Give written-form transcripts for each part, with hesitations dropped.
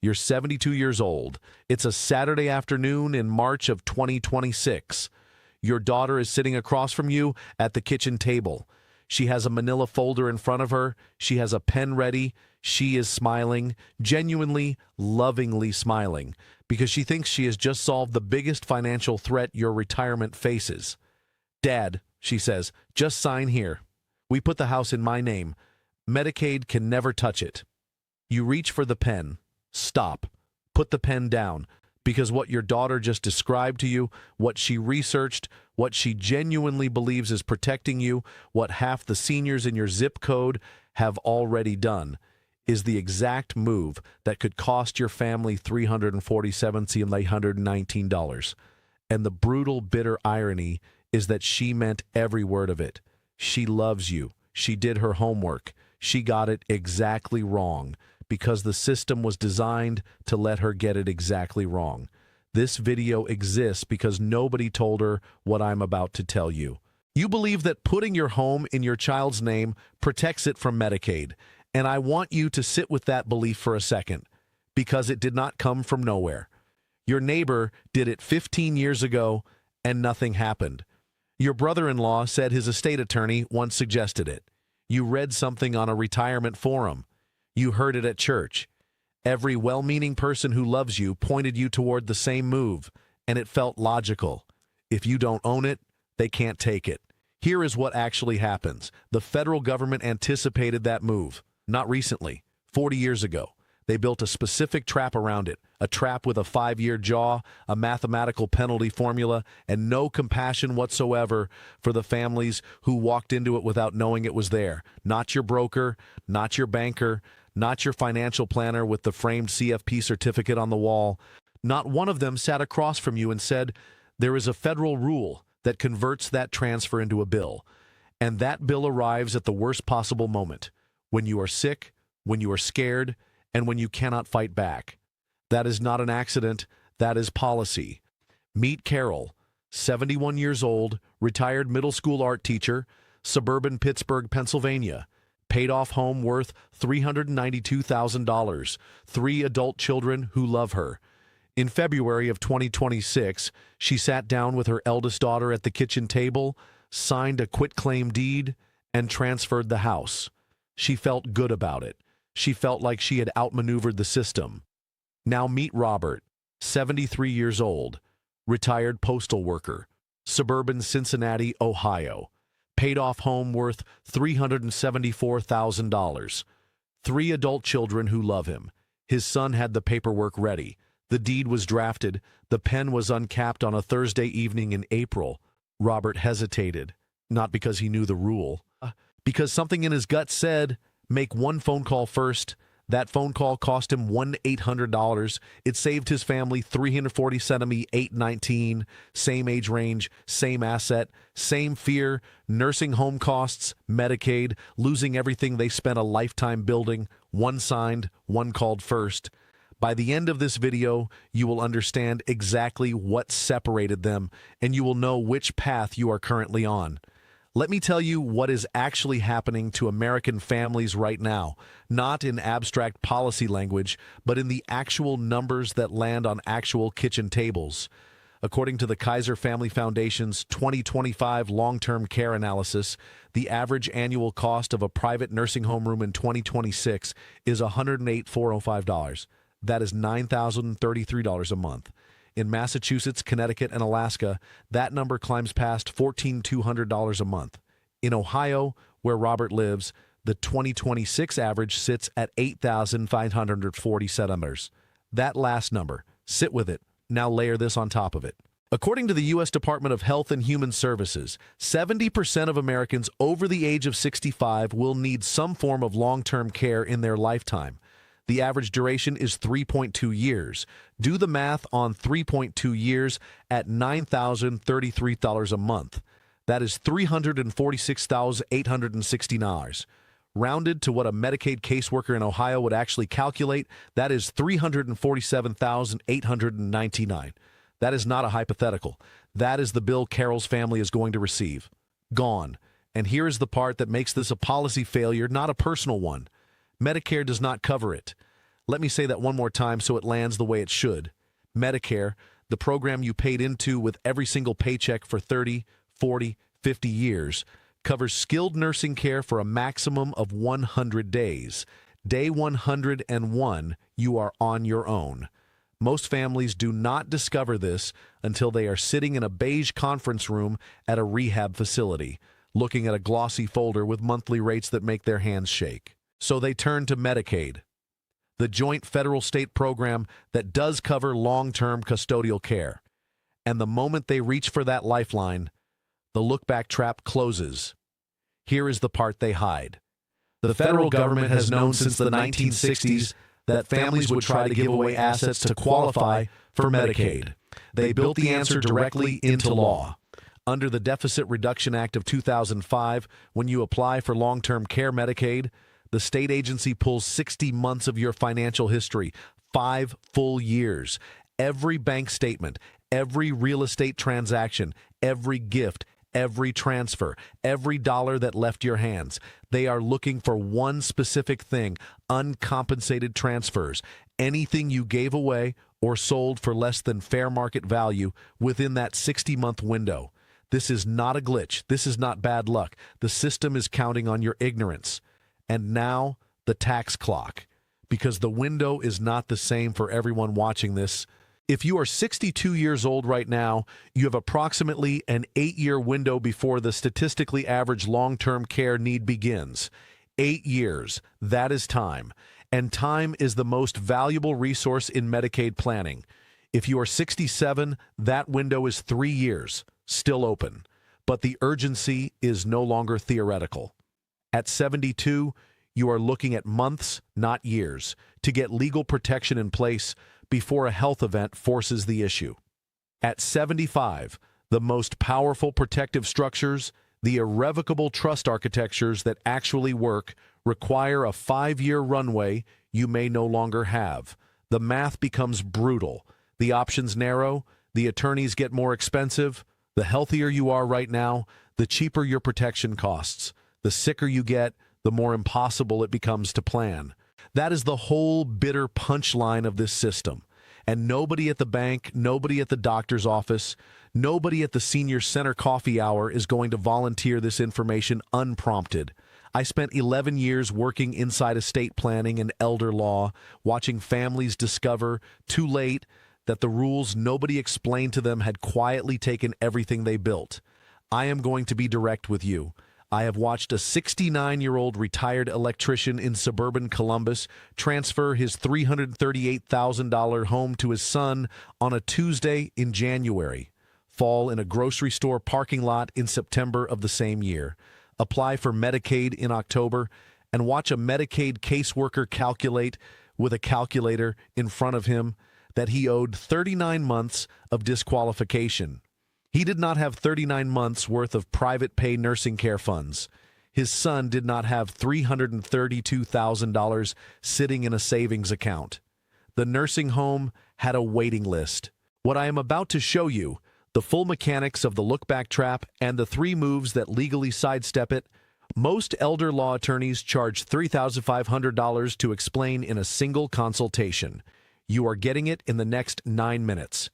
You're 72 years old. It's a Saturday afternoon in March of 2026. Your daughter is sitting across from you at the kitchen table. She has a manila folder in front of her. She has a pen ready. She is smiling, genuinely, lovingly smiling, because she thinks she has just solved the biggest financial threat your retirement faces. "Dad," she says, "just sign here. We put the house in my name. Medicaid can never touch it." You reach for the pen. Stop. Put the pen down, because what your daughter just described to you, what she researched, what she genuinely believes is protecting you, what half the seniors in your zip code have already done, is the exact move that could cost your family $347,819. And the brutal, bitter irony is that she meant every word of it. She loves you. She did her homework. She got it exactly wrong, because the system was designed to let her get it exactly wrong. This video exists because nobody told her what I'm about to tell you. You believe that putting your home in your child's name protects it from Medicaid, and I want you to sit with that belief for a second, because it did not come from nowhere. Your neighbor did it 15 years ago, and nothing happened. Your brother-in-law said his estate attorney once suggested it. You read something on a retirement forum. You heard it at church. Every well-meaning person who loves you pointed you toward the same move, and it felt logical. If you don't own it, they can't take it. Here is what actually happens. The federal government anticipated that move. Not recently, 40 years ago. They built a specific trap around it, a trap with a 5-year jaw, a mathematical penalty formula, and no compassion whatsoever for the families who walked into it without knowing it was there. Not your broker, not your banker, not your financial planner with the framed CFP certificate on the wall. Not one of them sat across from you and said, "There is a federal rule that converts that transfer into a bill." And that bill arrives at the worst possible moment, when you are sick, when you are scared, and when you cannot fight back. That is not an accident. That is policy. Meet Carol, 71 years old, retired middle school art teacher, suburban Pittsburgh, Pennsylvania. Paid-off home worth $392,000. 3 adult children who love her. In February of 2026, she sat down with her eldest daughter at the kitchen table, signed a quitclaim deed, and transferred the house. She felt good about it. She felt like she had outmaneuvered the system. Now meet Robert, 73 years old, retired postal worker, suburban Cincinnati, Ohio. Paid-off home worth $374,000. 3 adult children who love him. His son had the paperwork ready. The deed was drafted. The pen was uncapped on a Thursday evening in April. Robert hesitated, not because he knew the rule, because something in his gut said, make one phone call first. That phone call cost him $1,800. It saved his family $347,819. Same age range, same asset, same fear, nursing home costs, Medicaid, losing everything they spent a lifetime building. One signed, one called first. By the end of this video, you will understand exactly what separated them, and you will know which path you are currently on. Let me tell you what is actually happening to American families right now, not in abstract policy language, but in the actual numbers that land on actual kitchen tables. According to the Kaiser Family Foundation's 2025 long-term care analysis, the average annual cost of a private nursing home room in 2026 is $108,405. That is $9,033 a month. In Massachusetts, Connecticut, and Alaska, that number climbs past $14,200 a month. In Ohio, where Robert lives, the 2026 average sits at $8,547. That last number, sit with it. Now layer this on top of it. According to the U.S. Department of Health and Human Services, 70% of Americans over the age of 65 will need some form of long-term care in their lifetime. The average duration is 3.2 years. Do the math on 3.2 years at $9,033 a month. That is $346,860. Rounded to what a Medicaid caseworker in Ohio would actually calculate, that is $347,899. That is not a hypothetical. That is the bill Carol's family is going to receive. Gone. And here is the part that makes this a policy failure, not a personal one. Medicare does not cover it. Let me say that one more time so it lands the way it should. Medicare, the program you paid into with every single paycheck for 30, 40, 50 years, covers skilled nursing care for a maximum of 100 days. Day 101, you are on your own. Most families do not discover this until they are sitting in a beige conference room at a rehab facility, looking at a glossy folder with monthly rates that make their hands shake. So they turn to Medicaid, the joint federal-state program that does cover long-term custodial care. And the moment they reach for that lifeline, the look-back trap closes. Here is the part they hide. The federal government has known since the 1960s that families would try to give away assets to qualify for Medicaid. They built the answer directly into law. Under the Deficit Reduction Act of 2005, when you apply for long-term care Medicaid, the state agency pulls 60 months of your financial history, 5 full years. Every bank statement, every real estate transaction, every gift, every transfer, every dollar that left your hands. They are looking for one specific thing: uncompensated transfers. Anything you gave away or sold for less than fair market value within that 60-month window. This is not a glitch. This is not bad luck. The system is counting on your ignorance. And now, the tax clock. Because the window is not the same for everyone watching this. If you are 62 years old right now, you have approximately an 8-year window before the statistically average long-term care need begins. 8 years, that is time. And time is the most valuable resource in Medicaid planning. If you are 67, that window is 3 years, still open. But the urgency is no longer theoretical. At 72, you are looking at months, not years, to get legal protection in place before a health event forces the issue. At 75, the most powerful protective structures, the irrevocable trust architectures that actually work, require a 5-year runway you may no longer have. The math becomes brutal. The options narrow, the attorneys get more expensive. The healthier you are right now, the cheaper your protection costs. The sicker you get, the more impossible it becomes to plan. That is the whole bitter punchline of this system. And nobody at the bank, nobody at the doctor's office, nobody at the senior center coffee hour is going to volunteer this information unprompted. I spent 11 years working inside estate planning and elder law, watching families discover, too late, that the rules nobody explained to them had quietly taken everything they built. I am going to be direct with you. I have watched a 69-year-old retired electrician in suburban Columbus transfer his $338,000 home to his son on a Tuesday in January, fall in a grocery store parking lot in September of the same year, apply for Medicaid in October, and watch a Medicaid caseworker calculate with a calculator in front of him that he owed 39 months of disqualification. He did not have 39 months' worth of private pay nursing care funds. His son did not have $332,000 sitting in a savings account. The nursing home had a waiting list. What I am about to show you, the full mechanics of the look-back trap and the 3 moves that legally sidestep it, most elder law attorneys charge $3,500 to explain in a single consultation. You are getting it in the next 9 minutes.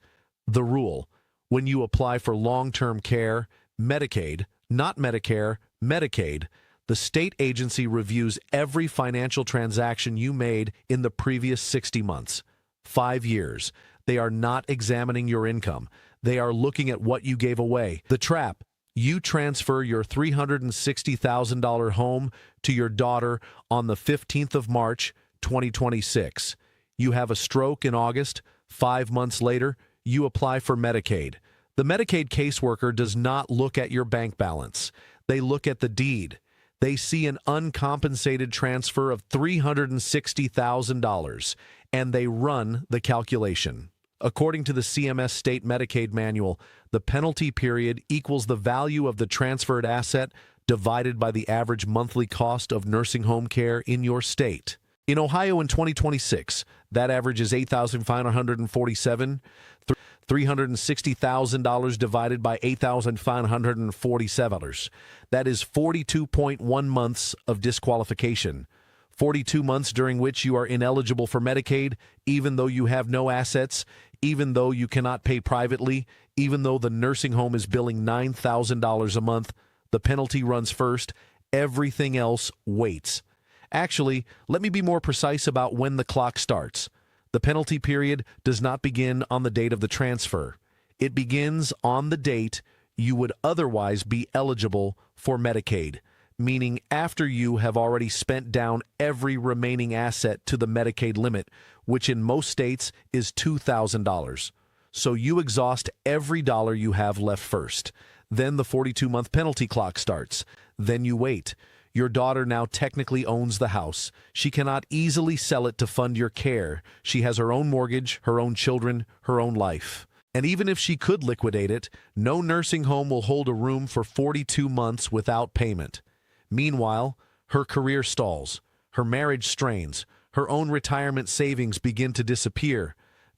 The rule: when you apply for long-term care, Medicaid, not Medicare, Medicaid, the state agency reviews every financial transaction you made in the previous 60 months. 5 years. They are not examining your income. They are looking at what you gave away. The trap: you transfer your $360,000 home to your daughter on the 15th of March, 2026. You have a stroke in August. 5 months later, you apply for Medicaid. The Medicaid caseworker does not look at your bank balance. They look at the deed. They see an uncompensated transfer of $360,000, and they run the calculation. According to the CMS State Medicaid Manual, the penalty period equals the value of the transferred asset divided by the average monthly cost of nursing home care in your state. In Ohio in 2026, that average is $8,547. $360,000 divided by $8,547. That is 42.1 months of disqualification. 42 months during which you are ineligible for Medicaid, even though you have no assets, even though you cannot pay privately, even though the nursing home is billing $9,000 a month, the penalty runs first. Everything else waits. Actually, let me be more precise about when the clock starts. The penalty period does not begin on the date of the transfer. It begins on the date you would otherwise be eligible for Medicaid, meaning after you have already spent down every remaining asset to the Medicaid limit, which in most states is $2,000. So you exhaust every dollar you have left first. Then the 42-month penalty clock starts. Then you wait. Your daughter now technically owns the house. She cannot easily sell it to fund your care. She has her own mortgage, her own children, her own life. And even if she could liquidate it, no nursing home will hold a room for 42 months without payment. Meanwhile, her career stalls, her marriage strains, her own retirement savings begin to disappear,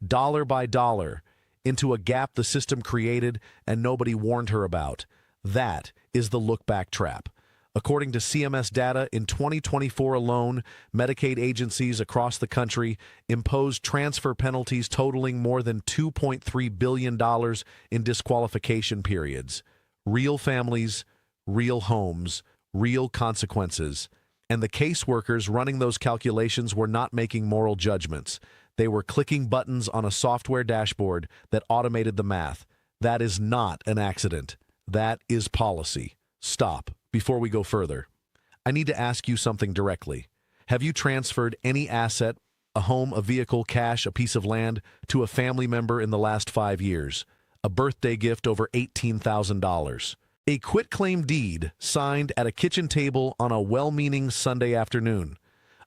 dollar by dollar, into a gap the system created and nobody warned her about. That is the look-back trap. According to CMS data, in 2024 alone, Medicaid agencies across the country imposed transfer penalties totaling more than $2.3 billion in disqualification periods. Real families, real homes, real consequences. And the caseworkers running those calculations were not making moral judgments. They were clicking buttons on a software dashboard that automated the math. That is not an accident. That is policy. Stop. Before we go further, I need to ask you something directly. Have you transferred any asset, a home, a vehicle, cash, a piece of land, to a family member in the last 5 years? A birthday gift over $18,000. A quitclaim deed signed at a kitchen table on a well-meaning Sunday afternoon.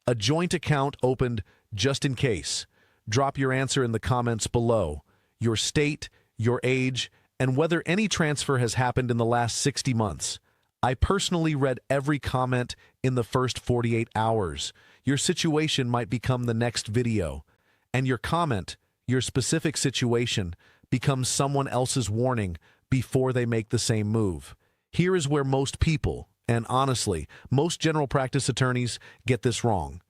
A joint account opened just in case. Drop your answer in the comments below. Your state, your age, and whether any transfer has happened in the last 60 months. I personally read every comment in the first 48 hours. Your situation might become the next video. And your comment, your specific situation, becomes someone else's warning before they make the same move. Here is where most people, and honestly, most general practice attorneys, get this wrong.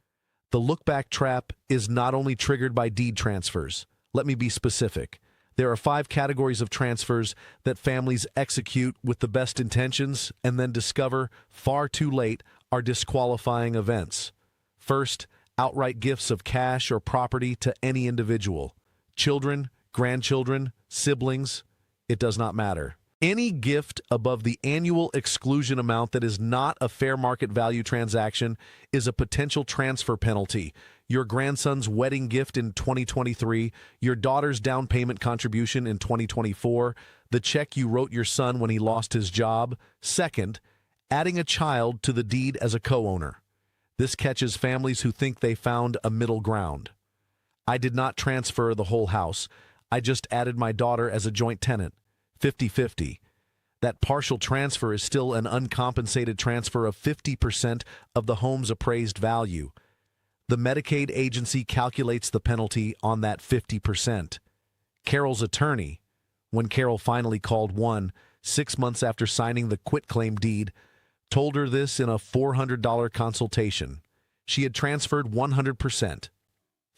The look-back trap is not only triggered by deed transfers. Let me be specific. There are 5 categories of transfers that families execute with the best intentions and then discover far too late are disqualifying events. First, outright gifts of cash or property to any individual. Children, grandchildren, siblings, it does not matter. Any gift above the annual exclusion amount that is not a fair market value transaction is a potential transfer penalty. Your grandson's wedding gift in 2023, your daughter's down payment contribution in 2024, the check you wrote your son when he lost his job. Second, adding a child to the deed as a co-owner. This catches families who think they found a middle ground. I did not transfer the whole house. I just added my daughter as a joint tenant. 50-50. That partial transfer is still an uncompensated transfer of 50% of the home's appraised value. The Medicaid agency calculates the penalty on that 50%. Carol's attorney, when Carol finally called 6 months after signing the quitclaim deed, told her this in a $400 consultation. She had transferred 100%.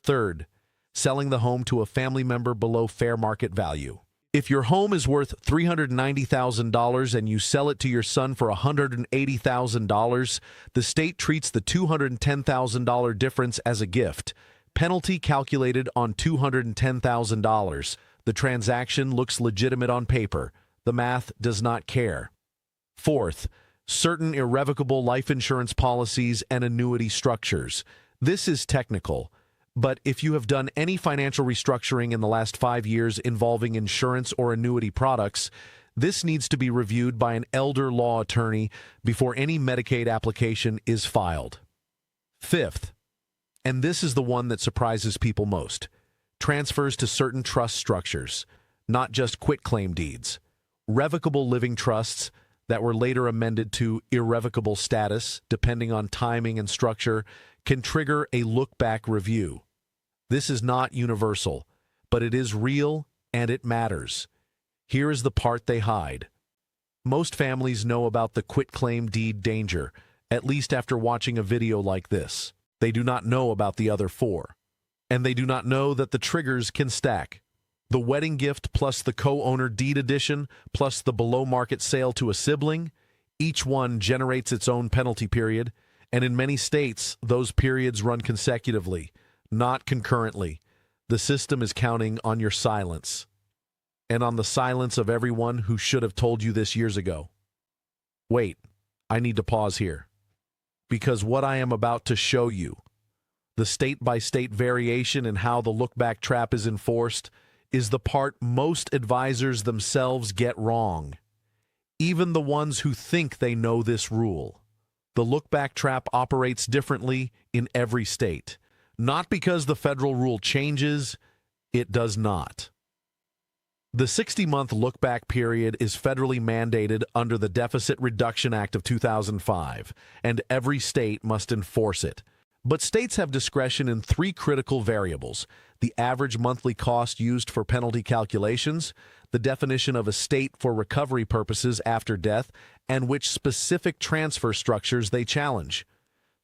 Third, selling the home to a family member below fair market value. If your home is worth $390,000 and you sell it to your son for $180,000, the state treats the $210,000 difference as a gift. Penalty calculated on $210,000. The transaction looks legitimate on paper. The math does not care. Fourth, certain irrevocable life insurance policies and annuity structures. This is technical. But if you have done any financial restructuring in the last 5 years involving insurance or annuity products, this needs to be reviewed by an elder law attorney before any Medicaid application is filed. Fifth, and this is the one that surprises people most, transfers to certain trust structures, not just quitclaim deeds. Revocable living trusts that were later amended to irrevocable status, depending on timing and structure, can trigger a look-back review. This is not universal, but it is real and it matters. Here is the part they hide. Most families know about the quitclaim deed danger, at least after watching a video like this. They do not know about the other 4. And they do not know that the triggers can stack. The wedding gift plus the co-owner deed addition plus the below-market sale to a sibling, each one generates its own penalty period, and in many states, those periods run consecutively, not concurrently. The system is counting on your silence, and on the silence of everyone who should have told you this years ago. Wait, I need to pause here, because what I am about to show you, the state-by-state variation in how the look-back trap is enforced, is the part most advisors themselves get wrong, even the ones who think they know this rule. The look-back trap operates differently in every state. Not because the federal rule changes, it does not. The 60-month look-back period is federally mandated under the Deficit Reduction Act of 2005, and every state must enforce it. But states have discretion in 3 critical variables: the average monthly cost used for penalty calculations, the definition of a state for recovery purposes after death, and which specific transfer structures they challenge.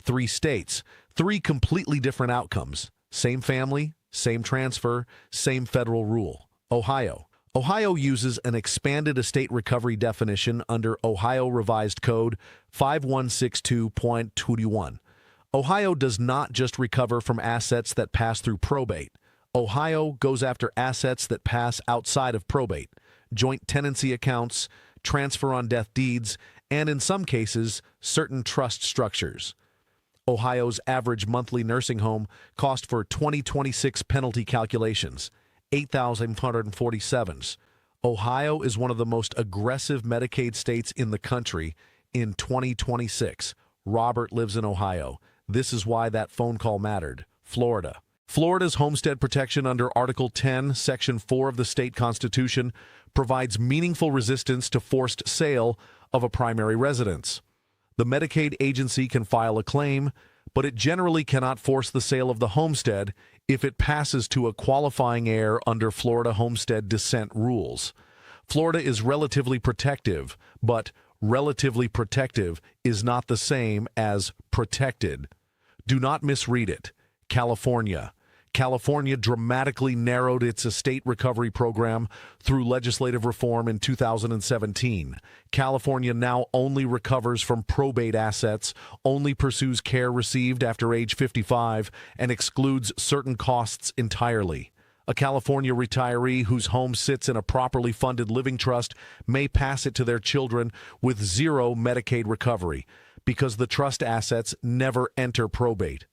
3 states, 3 completely different outcomes. Same family, same transfer, same federal rule. Ohio. Ohio uses an expanded estate recovery definition under Ohio Revised Code 5162.21. Ohio does not just recover from assets that pass through probate. Ohio goes after assets that pass outside of probate, joint tenancy accounts, transfer on death deeds, and in some cases, certain trust structures. Ohio's average monthly nursing home cost for 2026 penalty calculations, $8,547. Ohio is one of the most aggressive Medicaid states in the country in 2026. Robert lives in Ohio. This is why that phone call mattered. Florida. Florida's homestead protection under Article 10, Section 4 of the state constitution provides meaningful resistance to forced sale of a primary residence. The Medicaid agency can file a claim, but it generally cannot force the sale of the homestead if it passes to a qualifying heir under Florida homestead descent rules. Florida is relatively protective, but relatively protective is not the same as protected. Do not misread it. California. California dramatically narrowed its estate recovery program through legislative reform in 2017. California now only recovers from probate assets, only pursues care received after age 55, and excludes certain costs entirely. A California retiree whose home sits in a properly funded living trust may pass it to their children with zero Medicaid recovery because the trust assets never enter probate.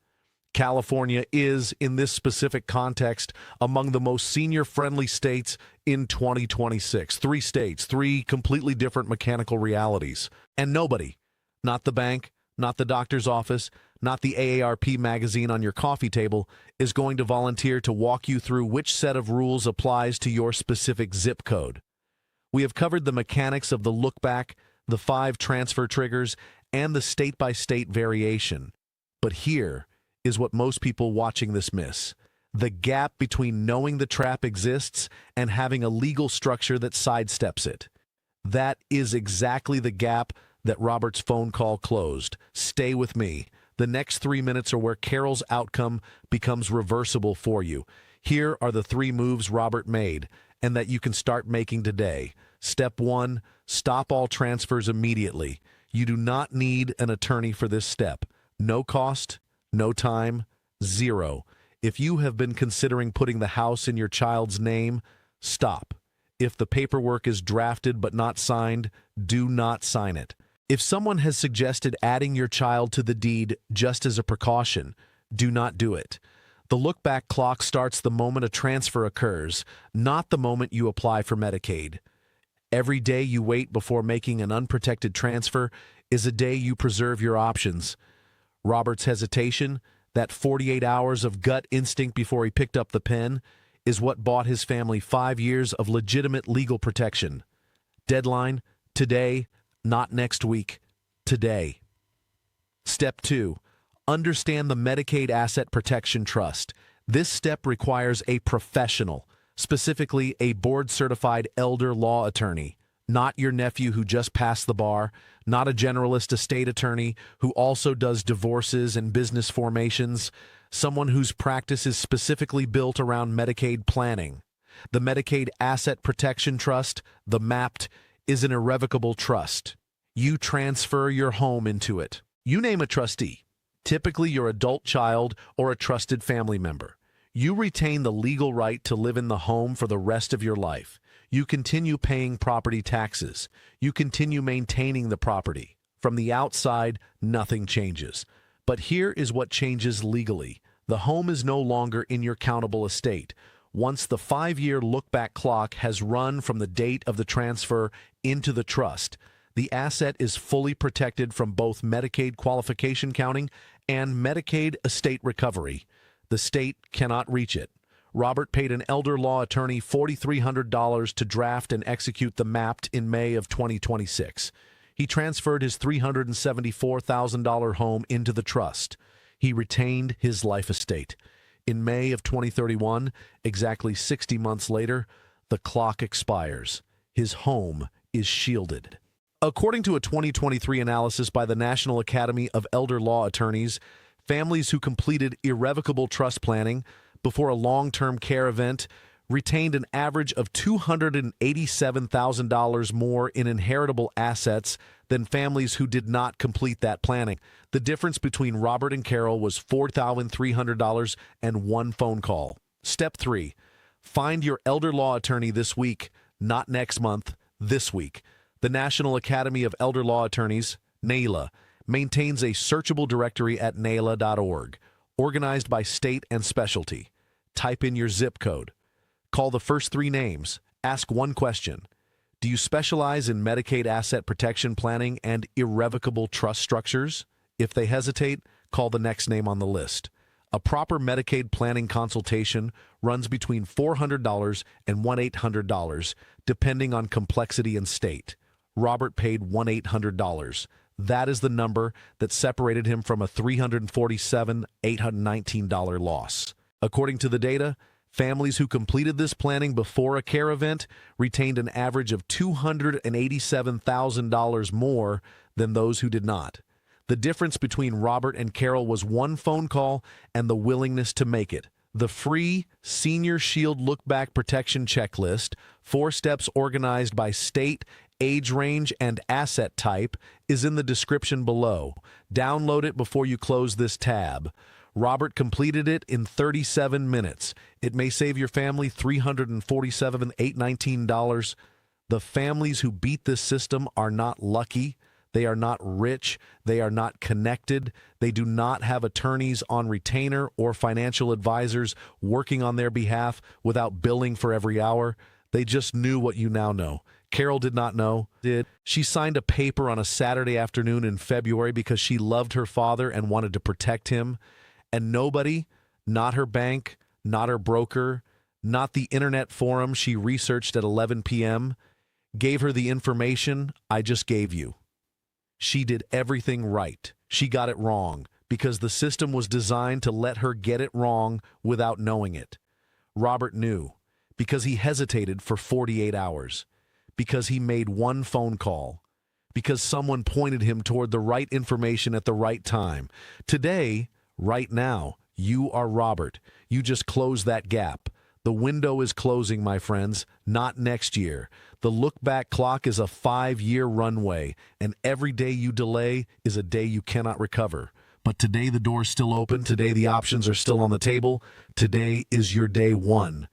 California is, in this specific context, among the most senior-friendly states in 2026. 3 states, 3 completely different mechanical realities. And nobody, not the bank, not the doctor's office, not the AARP magazine on your coffee table, is going to volunteer to walk you through which set of rules applies to your specific zip code. We have covered the mechanics of the look-back, the 5 transfer triggers, and the state-by-state variation. But here is what most people watching this miss: the gap between knowing the trap exists and having a legal structure that sidesteps it. That is exactly the gap that Robert's phone call closed. Stay with me. The next 3 minutes are where Carol's outcome becomes reversible for you. Here are the 3 moves Robert made and that you can start making today. Step 1, stop all transfers immediately. You do not need an attorney for this step. No cost, no time, 0. If you have been considering putting the house in your child's name, stop. If the paperwork is drafted but not signed, do not sign it. If someone has suggested adding your child to the deed just as a precaution, do not do it. The look-back clock starts the moment a transfer occurs, not the moment you apply for Medicaid. Every day you wait before making an unprotected transfer is a day you preserve your options. Robert's hesitation, that 48 hours of gut instinct before he picked up the pen, is what bought his family 5 years of legitimate legal protection. Deadline, today, not next week, today. Step 2, understand the Medicaid Asset Protection Trust. This step requires a professional, specifically a board-certified elder law attorney. Not your nephew who just passed the bar, not a generalist estate attorney who also does divorces and business formations, someone whose practice is specifically built around Medicaid planning. The Medicaid Asset Protection Trust, the MAPT, is an irrevocable trust. You transfer your home into it. You name a trustee, typically your adult child or a trusted family member. You retain the legal right to live in the home for the rest of your life. You continue paying property taxes. You continue maintaining the property. From the outside, nothing changes. But here is what changes legally. The home is no longer in your countable estate. Once the 5-year look-back clock has run from the date of the transfer into the trust, the asset is fully protected from both Medicaid qualification counting and Medicaid estate recovery. The state cannot reach it. Robert paid an elder law attorney $4,300 to draft and execute the MAPT in May of 2026. He transferred his $374,000 home into the trust. He retained his life estate. In May of 2031, exactly 60 months later, the clock expires. His home is shielded. According to a 2023 analysis by the National Academy of Elder Law Attorneys, families who completed irrevocable trust planning before a long-term care event retained an average of $287,000 more in inheritable assets than families who did not complete that planning. The difference between Robert and Carol was $4,300 and one phone call. Step 3. Find your elder law attorney this week, not next month, this week. The National Academy of Elder Law Attorneys, NAELA, maintains a searchable directory at naela.org, organized by state and specialty. Type in your zip code. Call the first 3 names. Ask one question. Do you specialize in Medicaid asset protection planning and irrevocable trust structures? If they hesitate, call the next name on the list. A proper Medicaid planning consultation runs between $400 and $1,800, depending on complexity and state. Robert paid $1,800. That is the number that separated him from a $347,819 loss. According to the data, families who completed this planning before a care event retained an average of $287,000 more than those who did not. The difference between Robert and Carol was one phone call and the willingness to make it. The free Senior Shield Look-Back Protection Checklist, 4 steps organized by state, age range, and asset type, is in the description below. Download it before you close this tab. Robert completed it in 37 minutes. It may save your family $347,819. The families who beat this system are not lucky. They are not rich. They are not connected. They do not have attorneys on retainer or financial advisors working on their behalf without billing for every hour. They just knew what you now know. Carol did not know. She signed a paper on a Saturday afternoon in February because she loved her father and wanted to protect him. And nobody, not her bank, not her broker, not the internet forum she researched at 11 p.m., gave her the information I just gave you. She did everything right. She got it wrong because the system was designed to let her get it wrong without knowing it. Robert knew because he hesitated for 48 hours, because he made one phone call, because someone pointed him toward the right information at the right time. Today, right now, you are Robert. You just close that gap. The window is closing, my friends, not next year. The look-back clock is a 5-year runway, and every day you delay is a day you cannot recover. But today the door's still open. Today the options are still on the table. Today is your day 1.